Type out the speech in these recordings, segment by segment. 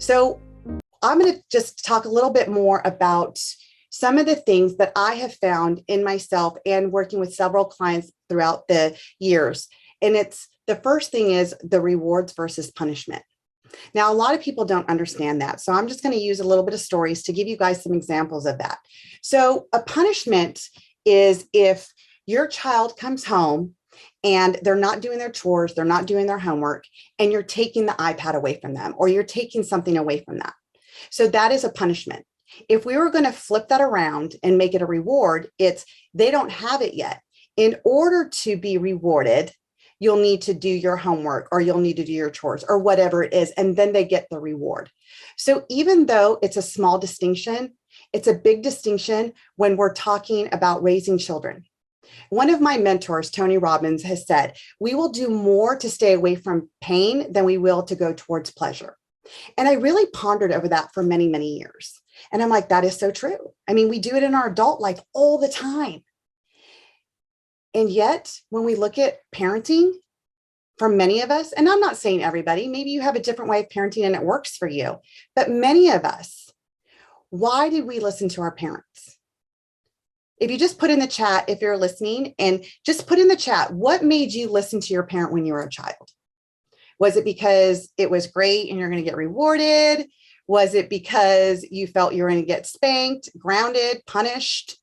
So I'm going to just talk a little bit more about some of the things that I have found in myself and working with several clients throughout the years. And it's the first thing is the rewards versus punishment. Now, a lot of people don't understand that. So I'm just going to use a little bit of stories to give you guys some examples of that. So a punishment is if your child comes home and they're not doing their chores, they're not doing their homework, and you're taking the iPad away from them, or you're taking something away from them. So that is a punishment. If we were going to flip that around and make it a reward, it's they don't have it yet. In order to be rewarded, you'll need to do your homework, or you'll need to do your chores, or whatever it is, and then they get the reward. So even though it's a small distinction, it's a big distinction when we're talking about raising children. One of my mentors, Tony Robbins, has said, we will do more to stay away from pain than we will to go towards pleasure. And I really pondered over that for many, many years. And I'm like, that is so true. I mean, we do it in our adult life all the time. And yet, when we look at parenting, for many of us, and I'm not saying everybody, maybe you have a different way of parenting and it works for you, but many of us, why did we listen to our parents? If you just put in the chat, if you're listening, and just put in the chat, what made you listen to your parent when you were a child? Was it because it was great and you're going to get rewarded? Was it because you felt you were going to get spanked, grounded, punished?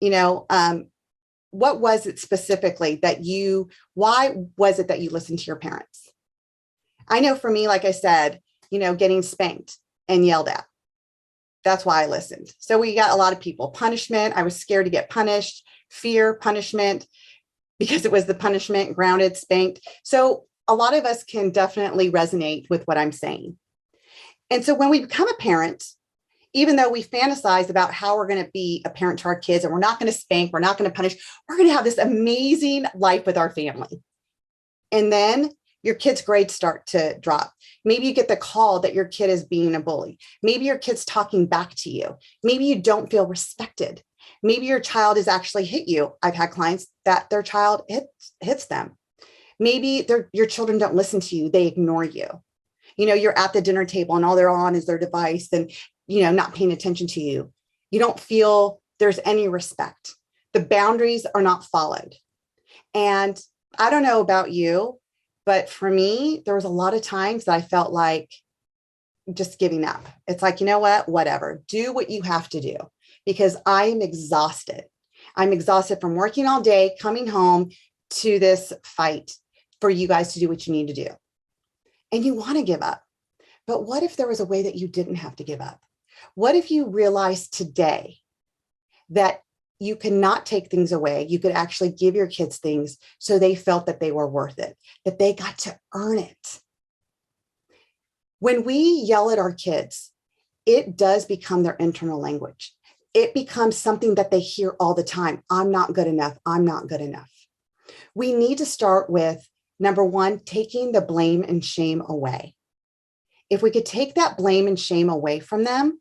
What was it specifically why was it that you listened to your parents? I know for me, like I said, getting spanked and yelled at. That's why I listened. So we got a lot of people. Punishment. I was scared to get punished. Fear, punishment, because it was the punishment, grounded, spanked. So a lot of us can definitely resonate with what I'm saying. And so when we become a parent, even though we fantasize about how we're going to be a parent to our kids and we're not going to spank, we're not going to punish, we're going to have this amazing life with our family. And then your kid's grades start to drop. Maybe you get the call that your kid is being a bully. Maybe your kid's talking back to you. Maybe you don't feel respected. Maybe your child has actually hit you. I've had clients that their child hits them. Maybe your children don't listen to you. They ignore you. You're at the dinner table and all they're on is their device and, not paying attention to you. You don't feel there's any respect. The boundaries are not followed. And I don't know about you, but for me, there was a lot of times that I felt like just giving up. It's like, you know what, whatever, do what you have to do because I am exhausted. I'm exhausted from working all day, coming home to this fight for you guys to do what you need to do. And you want to give up. But what if there was a way that you didn't have to give up? What if you realized today that you cannot take things away? You could actually give your kids things so they felt that they were worth it, that they got to earn it. When we yell at our kids, it does become their internal language. It becomes something that they hear all the time. I'm not good enough. I'm not good enough. We need to start with, number one, taking the blame and shame away. If we could take that blame and shame away from them,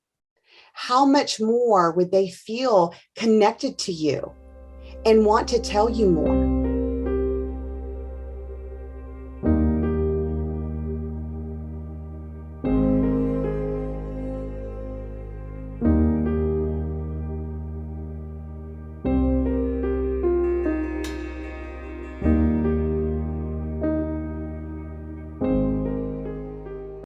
how much more would they feel connected to you and want to tell you more?